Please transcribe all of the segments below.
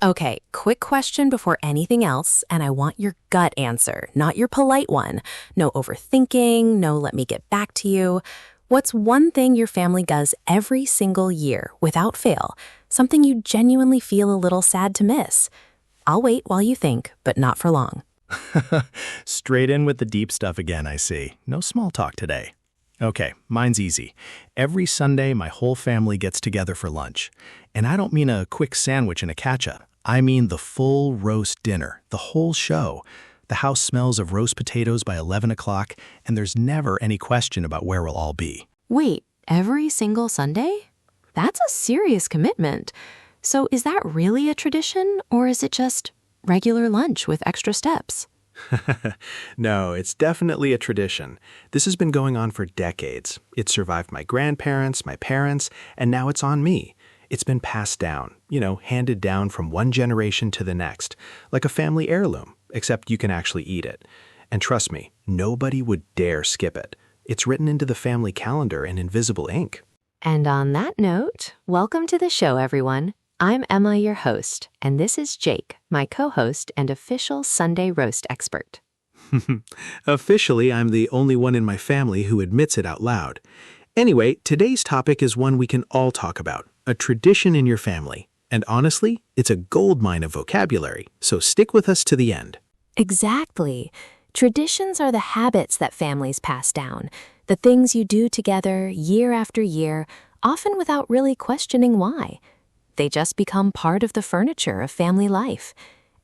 Okay, quick question before anything else, and I want your gut answer, not your polite one. No overthinking, no let me get back to you. What's one thing your family does every single year, without fail? Something you genuinely feel a little sad to miss? I'll wait while you think, but not for long. Straight in with the deep stuff again, I see. No small talk today. Okay, mine's easy. Every Sunday, my whole family gets together for lunch. And I don't mean a quick sandwich and a catch-up. I mean the full roast dinner, the whole show. The house smells of roast potatoes by 11 o'clock, and there's never any question about where we'll all be. Wait, every single Sunday? That's a serious commitment. So is that really a tradition, or is it just regular lunch with extra steps? No, it's definitely a tradition. This has been going on for decades. It survived my grandparents, my parents, and now it's on me. It's been passed down, handed down from one generation to the next, like a family heirloom, except you can actually eat it. And trust me, nobody would dare skip it. It's written into the family calendar in invisible ink. And on that note, welcome to the show, everyone. I'm Emma, your host, and this is Jake, my co-host and official Sunday roast expert. Officially, I'm the only one in my family who admits it out loud. Anyway, today's topic is one we can all talk about, a tradition in your family. And honestly, it's a goldmine of vocabulary, so stick with us to the end. Exactly. Traditions are the habits that families pass down, the things you do together year after year, often without really questioning why. They just become part of the furniture of family life.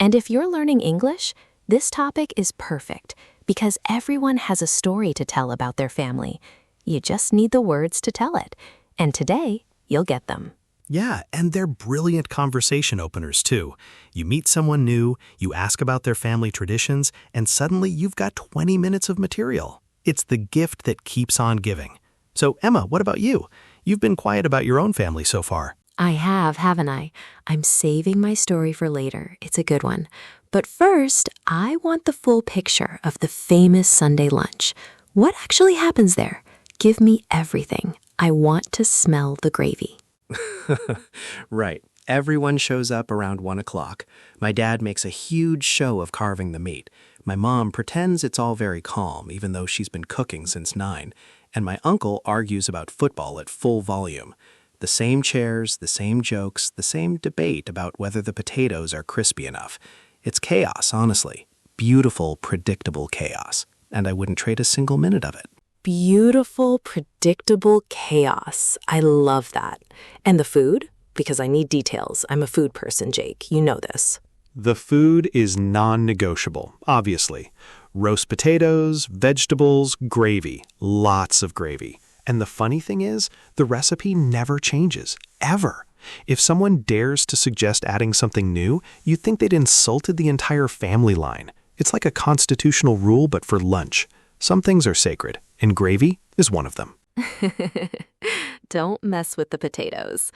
And if you're learning English, this topic is perfect because everyone has a story to tell about their family. You just need the words to tell it. And today, you'll get them. Yeah, and they're brilliant conversation openers, too. You meet someone new, you ask about their family traditions, and suddenly you've got 20 minutes of material. It's the gift that keeps on giving. So, Emma, what about you? You've been quiet about your own family so far. I have, haven't I? I'm saving my story for later. It's a good one. But first, I want the full picture of the famous Sunday lunch. What actually happens there? Give me everything. I want to smell the gravy. Right. Everyone shows up around 1 o'clock. My dad makes a huge show of carving the meat. My mom pretends it's all very calm, even though she's been cooking since 9. And my uncle argues about football at full volume. The same chairs, the same jokes, the same debate about whether the potatoes are crispy enough. It's chaos, honestly. Beautiful, predictable chaos. And I wouldn't trade a single minute of it. Beautiful, predictable chaos. I love that. And the food? Because I need details. I'm a food person, Jake. You know this. The food is non-negotiable, obviously. Roast potatoes, vegetables, gravy. Lots of gravy. And the funny thing is, the recipe never changes, ever. If someone dares to suggest adding something new, you'd think they'd insulted the entire family line. It's like a constitutional rule, but for lunch. Some things are sacred, and gravy is one of them. Don't mess with the potatoes.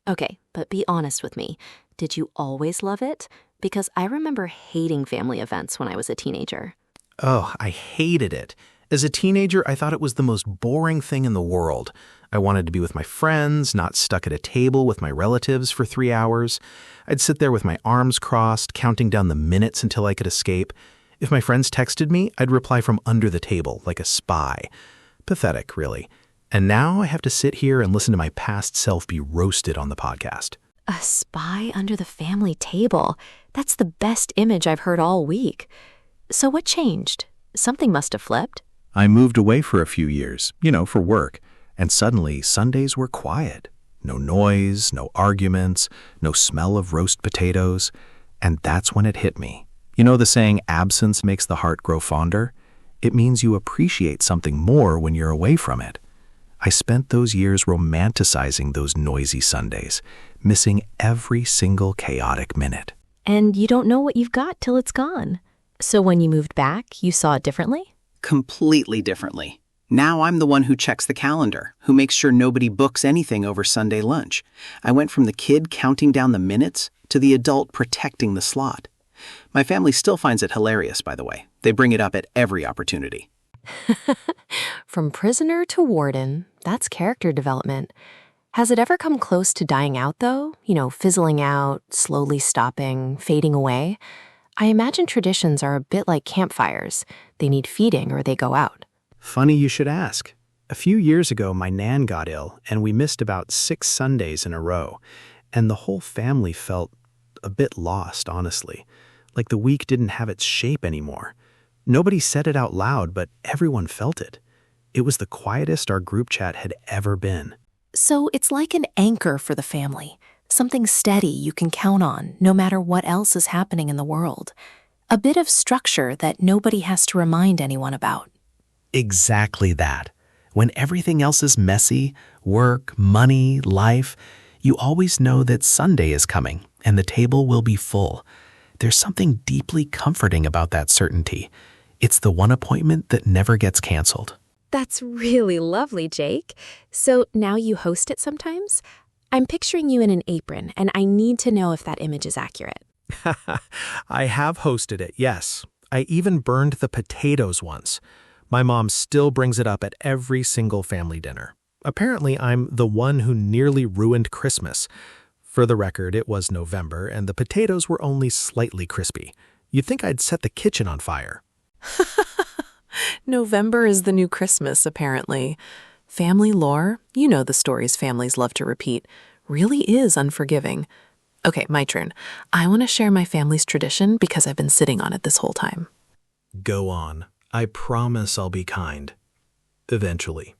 Okay, but be honest with me. Did you always love it? Because I remember hating family events when I was a teenager. Oh, I hated it. As a teenager, I thought it was the most boring thing in the world. I wanted to be with my friends, not stuck at a table with my relatives for 3 hours. I'd sit there with my arms crossed, counting down the minutes until I could escape. If my friends texted me, I'd reply from under the table, like a spy. Pathetic, really. And now I have to sit here and listen to my past self be roasted on the podcast. A spy under the family table. That's the best image I've heard all week. So what changed? Something must have flipped. I moved away for a few years, for work, and suddenly Sundays were quiet. No noise, no arguments, no smell of roast potatoes. And that's when it hit me. You know the saying, absence makes the heart grow fonder? It means you appreciate something more when you're away from it. I spent those years romanticizing those noisy Sundays, missing every single chaotic minute. And you don't know what you've got till it's gone. So when you moved back, you saw it differently? Completely differently. Now I'm the one who checks the calendar, who makes sure nobody books anything over Sunday lunch. I went from the kid counting down the minutes to the adult protecting the slot. My family still finds it hilarious, by the way. They bring it up at every opportunity. From prisoner to warden, that's character development. Has it ever come close to dying out, though? Fizzling out, slowly stopping, fading away? I imagine traditions are a bit like campfires. They need feeding or they go out. Funny you should ask. A few years ago, my nan got ill, and we missed about 6 Sundays in a row. And the whole family felt a bit lost, honestly. Like the week didn't have its shape anymore. Nobody said it out loud, but everyone felt it. It was the quietest our group chat had ever been. So it's like an anchor for the family, something steady you can count on no matter what else is happening in the world. A bit of structure that nobody has to remind anyone about. Exactly that. When everything else is messy, work, money, life, you always know that Sunday is coming and the table will be full. There's something deeply comforting about that certainty. It's the one appointment that never gets canceled. That's really lovely, Jake. So now you host it sometimes? I'm picturing you in an apron, and I need to know if that image is accurate. I have hosted it, yes. I even burned the potatoes once. My mom still brings it up at every single family dinner. Apparently, I'm the one who nearly ruined Christmas. For the record, it was November, and the potatoes were only slightly crispy. You'd think I'd set the kitchen on fire. November is the new Christmas, apparently. Family lore, you know the stories families love to repeat, really is unforgiving. Okay, my turn. I want to share my family's tradition because I've been sitting on it this whole time. Go on. I promise I'll be kind. Eventually.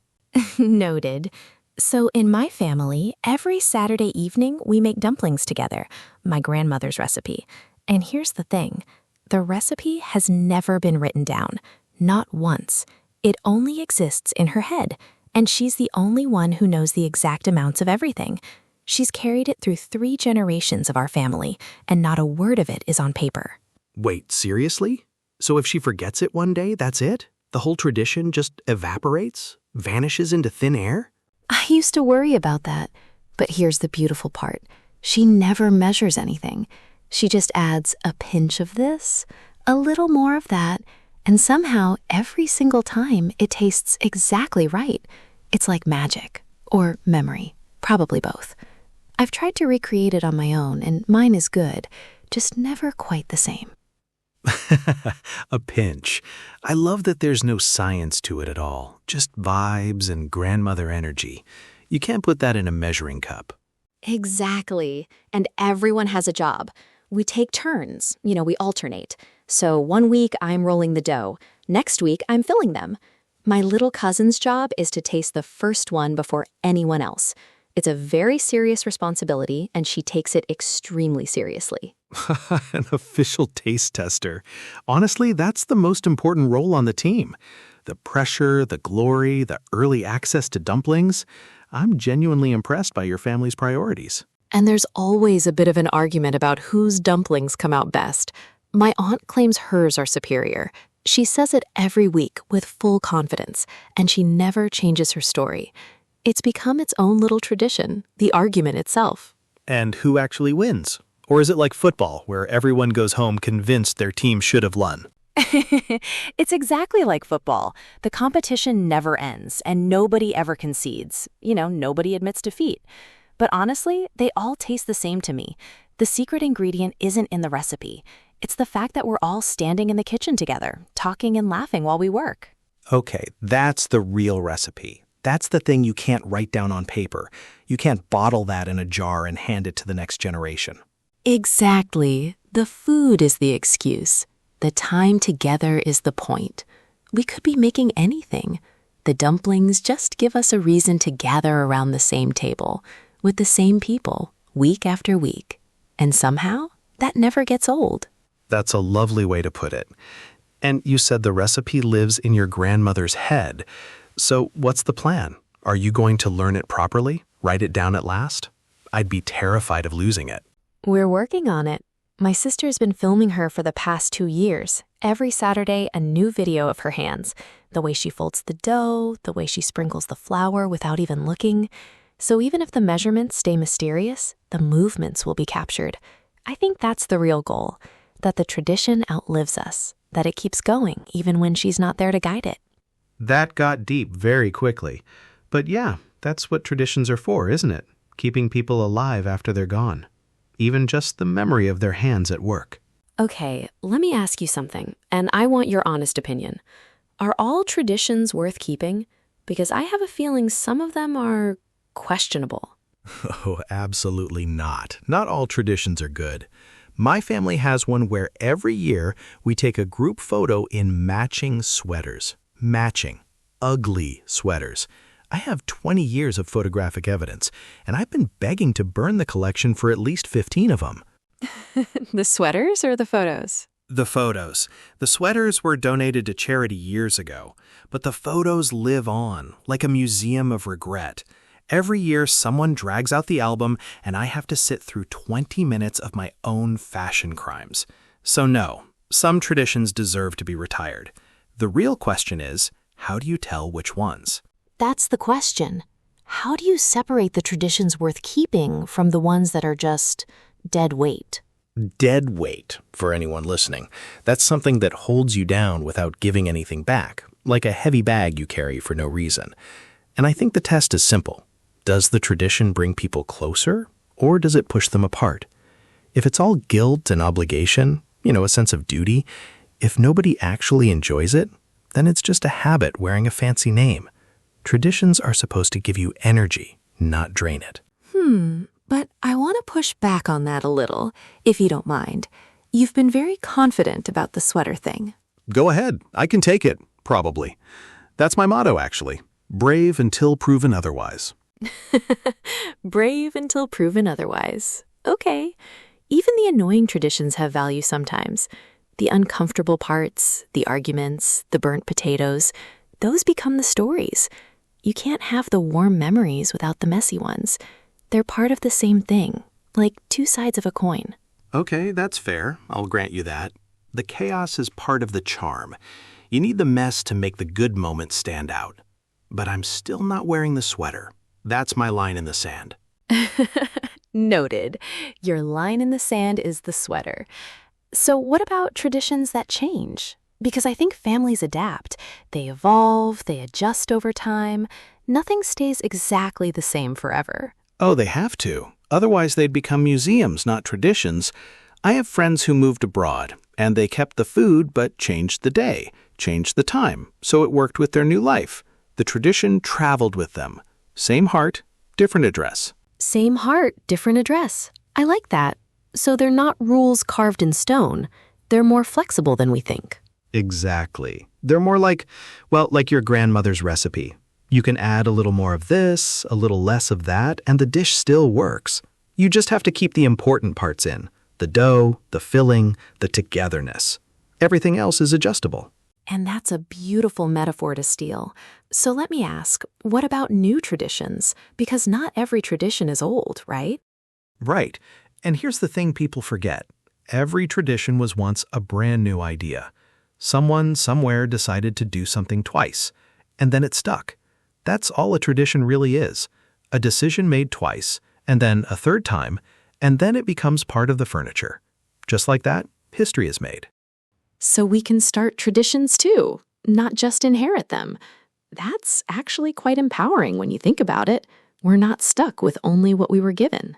Noted. So in my family, every Saturday evening we make dumplings together, my grandmother's recipe. And here's the thing. The recipe has never been written down. Not once. It only exists in her head, and she's the only one who knows the exact amounts of everything. She's carried it through 3 generations of our family, and not a word of it is on paper. Wait, seriously? So if she forgets it one day, that's it? The whole tradition just evaporates? Vanishes into thin air? I used to worry about that, but here's the beautiful part. She never measures anything. She just adds a pinch of this, a little more of that, and somehow every single time it tastes exactly right. It's like magic, or memory, probably both. I've tried to recreate it on my own, and mine is good, just never quite the same. A pinch. I love that there's no science to it at all, just vibes and grandmother energy. You can't put that in a measuring cup. Exactly. And everyone has a job. We take turns, we alternate. So one week I'm rolling the dough. Next week I'm filling them. My little cousin's job is to taste the first one before anyone else. It's a very serious responsibility, and she takes it extremely seriously. An official taste tester. Honestly, that's the most important role on the team. The pressure, the glory, the early access to dumplings. I'm genuinely impressed by your family's priorities. And there's always a bit of an argument about whose dumplings come out best. My aunt claims hers are superior. She says it every week with full confidence, and she never changes her story. It's become its own little tradition, the argument itself. And who actually wins? Or is it like football, where everyone goes home convinced their team should have won? It's exactly like football. The competition never ends, and nobody ever concedes. Nobody admits defeat. But honestly, they all taste the same to me. The secret ingredient isn't in the recipe. It's the fact that we're all standing in the kitchen together, talking and laughing while we work. Okay, that's the real recipe. That's the thing you can't write down on paper. You can't bottle that in a jar and hand it to the next generation. Exactly. The food is the excuse. The time together is the point. We could be making anything. The dumplings just give us a reason to gather around the same table, with the same people, week after week. And somehow, that never gets old. That's a lovely way to put it. And you said the recipe lives in your grandmother's head. So what's the plan? Are you going to learn it properly? Write it down at last? I'd be terrified of losing it. We're working on it. My sister's been filming her for the past 2 years. Every Saturday, a new video of her hands. The way she folds the dough, the way she sprinkles the flour without even looking. So even if the measurements stay mysterious, the movements will be captured. I think that's the real goal, that the tradition outlives us, that it keeps going even when she's not there to guide it. That got deep very quickly. But yeah, That's what traditions are for, isn't it? Keeping people alive after they're gone. Even just the memory of their hands at work. Okay, let me ask you something, and I want your honest opinion. Are all traditions worth keeping? Because I have a feeling some of them are questionable. Oh, absolutely not. Not all traditions are good. My family has one where every year we take a group photo in matching sweaters. Matching. Ugly sweaters. I have 20 years of photographic evidence, and I've been begging to burn the collection for at least 15 of them. The sweaters or the photos? The photos. The sweaters were donated to charity years ago, but the photos live on, like a museum of regret. Every year, someone drags out the album, and I have to sit through 20 minutes of my own fashion crimes. So no, some traditions deserve to be retired. The real question is, how do you tell which ones? That's the question. How do you separate the traditions worth keeping from the ones that are just dead weight? Dead weight, for anyone listening. That's something that holds you down without giving anything back, like a heavy bag you carry for no reason. And I think the test is simple. Does the tradition bring people closer, or does it push them apart? If it's all guilt and obligation, a sense of duty, if nobody actually enjoys it, then it's just a habit wearing a fancy name. Traditions are supposed to give you energy, not drain it. But I want to push back on that a little, if you don't mind. You've been very confident about the sweater thing. Go ahead. I can take it, probably. That's my motto, actually. Brave until proven otherwise. Brave until proven otherwise. Okay. Even the annoying traditions have value sometimes. The uncomfortable parts, the arguments, the burnt potatoes, those become the stories. You can't have the warm memories without the messy ones. They're part of the same thing, like two sides of a coin. Okay, that's fair. I'll grant you that. The chaos is part of the charm. You need the mess to make the good moments stand out. But I'm still not wearing the sweater. That's my line in the sand. Noted. Your line in the sand is the sweater. So what about traditions that change? Because I think families adapt. They evolve, they adjust over time. Nothing stays exactly the same forever. Oh, they have to. Otherwise, they'd become museums, not traditions. I have friends who moved abroad, and they kept the food but changed the day, changed the time, so it worked with their new life. The tradition traveled with them. Same heart, different address. Same heart, different address. I like that. So they're not rules carved in stone. They're more flexible than we think. Exactly. They're more like your grandmother's recipe. You can add a little more of this, a little less of that, and the dish still works. You just have to keep the important parts in. The dough, the filling, the togetherness. Everything else is adjustable. And that's a beautiful metaphor to steal. So let me ask, what about new traditions? Because not every tradition is old, right? Right. And here's the thing people forget. Every tradition was once a brand new idea. Someone somewhere decided to do something twice, and then it stuck. That's all a tradition really is. A decision made twice, and then a third time, and then it becomes part of the furniture. Just like that, history is made. So we can start traditions too, not just inherit them. That's actually quite empowering when you think about it. We're not stuck with only what we were given.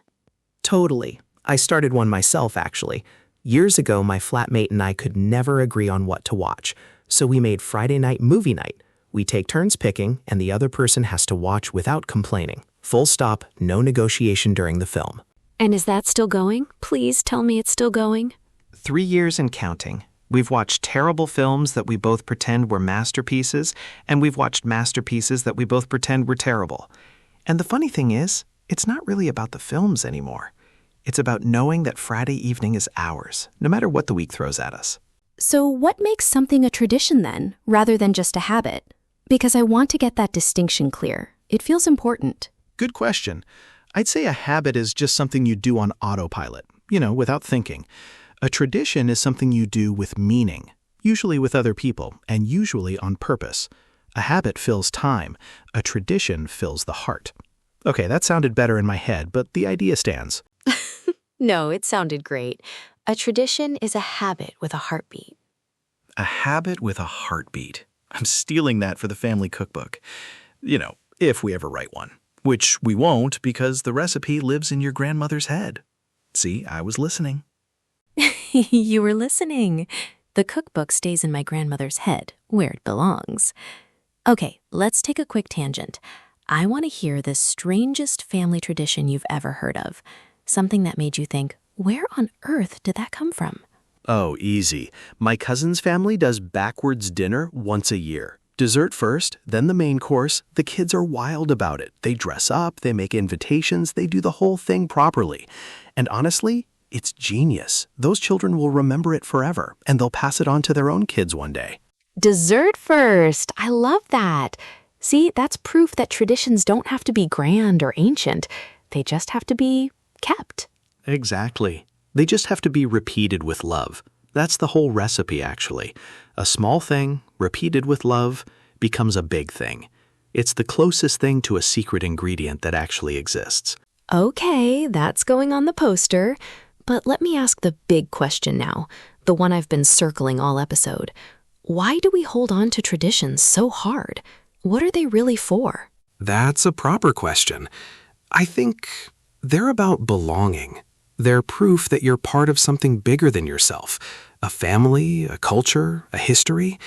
Totally. I started one myself, actually. Years ago, my flatmate and I could never agree on what to watch, so we made Friday night movie night. We take turns picking, and the other person has to watch without complaining. Full stop, no negotiation during the film. And is that still going? Please tell me it's still going. 3 years and counting. We've watched terrible films that we both pretend were masterpieces, and we've watched masterpieces that we both pretend were terrible. And the funny thing is, it's not really about the films anymore. It's about knowing that Friday evening is ours, no matter what the week throws at us. So what makes something a tradition then, rather than just a habit? Because I want to get that distinction clear. It feels important. Good question. I'd say a habit is just something you do on autopilot, without thinking. A tradition is something you do with meaning, usually with other people, and usually on purpose. A habit fills time. A tradition fills the heart. Okay, that sounded better in my head, but the idea stands. No, it sounded great. A tradition is a habit with a heartbeat. A habit with a heartbeat. I'm stealing that for the family cookbook. If we ever write one. Which we won't because the recipe lives in your grandmother's head. See, I was listening. You were listening. The cookbook stays in my grandmother's head, where it belongs. Okay, let's take a quick tangent. I want to hear the strangest family tradition you've ever heard of. Something that made you think, where on earth did that come from? Oh, easy. My cousin's family does backwards dinner once a year. Dessert first, then the main course. The kids are wild about it. They dress up, they make invitations, they do the whole thing properly. And honestly, it's genius. Those children will remember it forever, and they'll pass it on to their own kids one day. Dessert first. I love that. See, that's proof that traditions don't have to be grand or ancient. They just have to be kept. Exactly. They just have to be repeated with love. That's the whole recipe, actually. A small thing, repeated with love, becomes a big thing. It's the closest thing to a secret ingredient that actually exists. Okay, that's going on the poster. But let me ask the big question now, the one I've been circling all episode. Why do we hold on to traditions so hard? What are they really for? That's a proper question. I think they're about belonging. They're proof that you're part of something bigger than yourself. A family, a culture, a history.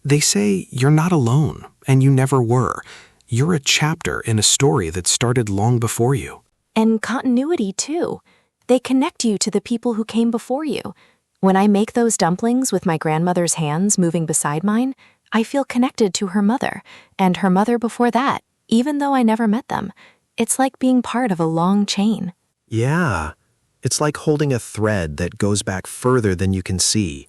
They say you're not alone, and you never were. You're a chapter in a story that started long before you. And continuity, too. They connect you to the people who came before you. When I make those dumplings with my grandmother's hands moving beside mine, I feel connected to her mother, and her mother before that, even though I never met them. It's like being part of a long chain. Yeah. It's like holding a thread that goes back further than you can see.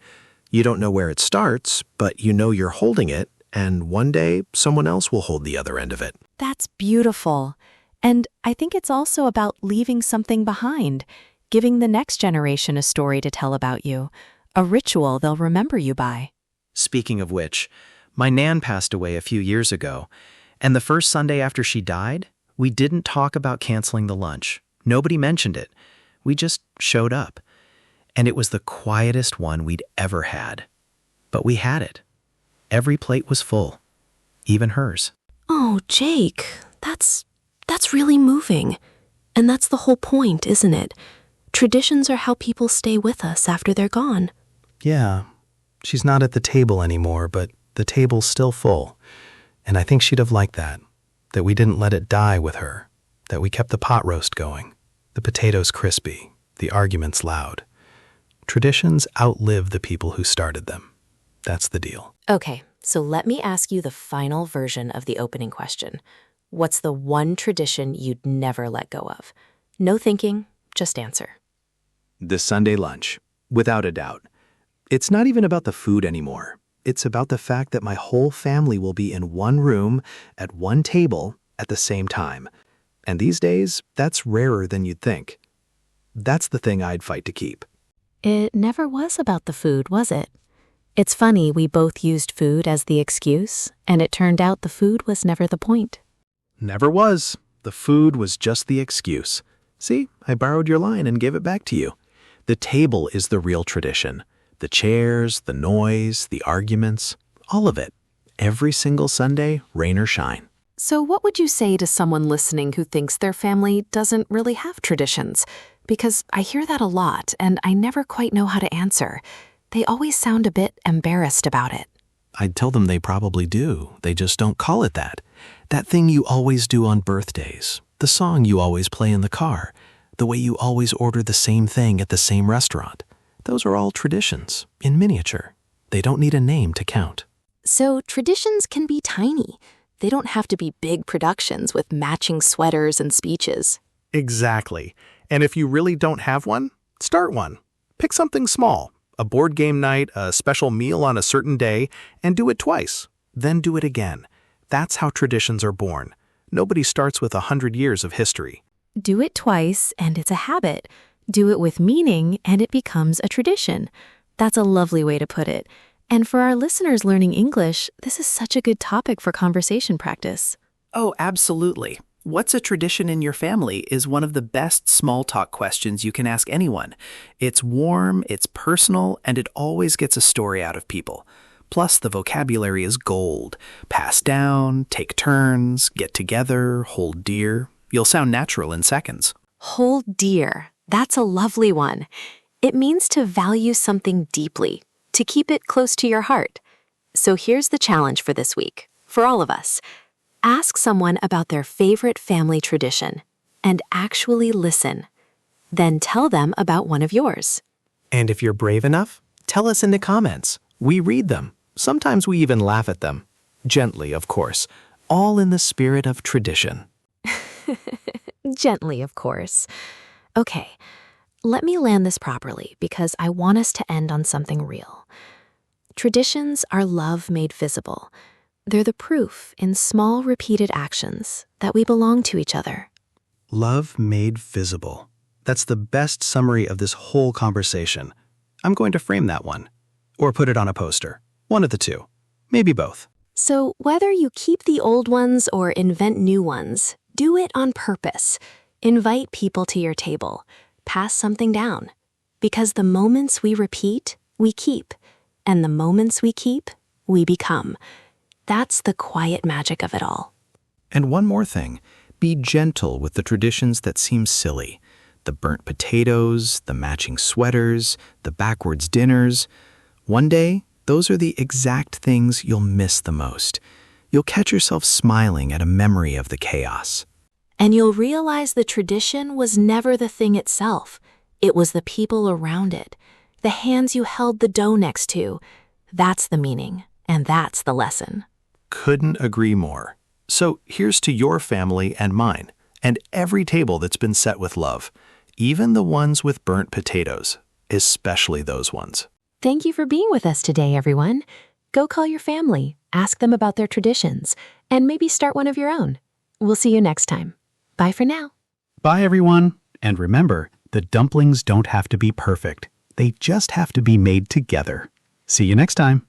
You don't know where it starts, but you know you're holding it, and one day someone else will hold the other end of it. That's beautiful. And I think it's also about leaving something behind, giving the next generation a story to tell about you, a ritual they'll remember you by. Speaking of which, my Nan passed away a few years ago, and the first Sunday after she died, we didn't talk about canceling the lunch. Nobody mentioned it. We just showed up. And it was the quietest one we'd ever had. But we had it. Every plate was full, even hers. Oh, Jake, that's really moving. And that's the whole point, isn't it? Traditions are how people stay with us after they're gone. Yeah, she's not at the table anymore, but the table's still full. And I think she'd have liked that we didn't let it die with her, that we kept the pot roast going, the potatoes crispy, the arguments loud. Traditions outlive the people who started them. That's the deal. Okay, so let me ask you the final version of the opening question. What's the one tradition you'd never let go of? No thinking, just answer. The Sunday lunch, without a doubt. It's not even about the food anymore. It's about the fact that my whole family will be in one room, at one table, at the same time. And these days, that's rarer than you'd think. That's the thing I'd fight to keep. It never was about the food, was it? It's funny, we both used food as the excuse, and it turned out the food was never the point. Never was. The food was just the excuse. See, I borrowed your line and gave it back to you. The table is the real tradition. The chairs, the noise, the arguments, all of it. Every single Sunday, rain or shine. So what would you say to someone listening who thinks their family doesn't really have traditions? Because I hear that a lot, and I never quite know how to answer. They always sound a bit embarrassed about it. I'd tell them they probably do. They just don't call it that. That thing you always do on birthdays. The song you always play in the car. The way you always order the same thing at the same restaurant. Those are all traditions, in miniature. They don't need a name to count. So traditions can be tiny. They don't have to be big productions with matching sweaters and speeches. Exactly. And if you really don't have one, start one. Pick something small. A board game night, a special meal on a certain day, and do it twice. Then do it again. That's how traditions are born. Nobody starts with 100 years of history. Do it twice, and it's a habit. Do it with meaning, and it becomes a tradition. That's a lovely way to put it. And for our listeners learning English, this is such a good topic for conversation practice. Oh, absolutely. What's a tradition in your family is one of the best small talk questions you can ask anyone. It's warm, it's personal, and it always gets a story out of people. Plus, the vocabulary is gold. Pass down, take turns, get together, hold dear. You'll sound natural in seconds. Hold dear. That's a lovely one. It means to value something deeply, to keep it close to your heart. So here's the challenge for this week, for all of us. Ask someone about their favorite family tradition and actually listen. Then tell them about one of yours. And if you're brave enough, tell us in the comments. We read them. Sometimes we even laugh at them. Gently, of course. All in the spirit of tradition. Gently, of course. Okay, let me land this properly because I want us to end on something real. Traditions are love made visible. They're the proof in small repeated actions that we belong to each other. Love made visible. That's the best summary of this whole conversation. I'm going to frame that one. Or put it on a poster. One of the two. Maybe both. So whether you keep the old ones or invent new ones, do it on purpose. Invite people to your table. Pass something down. Because the moments we repeat, we keep. And the moments we keep, we become. That's the quiet magic of it all. And one more thing, be gentle with the traditions that seem silly. The burnt potatoes, the matching sweaters, the backwards dinners. One day, those are the exact things you'll miss the most. You'll catch yourself smiling at a memory of the chaos. And you'll realize the tradition was never the thing itself. It was the people around it, the hands you held the dough next to. That's the meaning, and that's the lesson. Couldn't agree more. So here's to your family and mine, and every table that's been set with love, even the ones with burnt potatoes, especially those ones. Thank you for being with us today, everyone. Go call your family, ask them about their traditions, and maybe start one of your own. We'll see you next time. Bye for now. Bye, everyone. And remember, the dumplings don't have to be perfect. They just have to be made together. See you next time.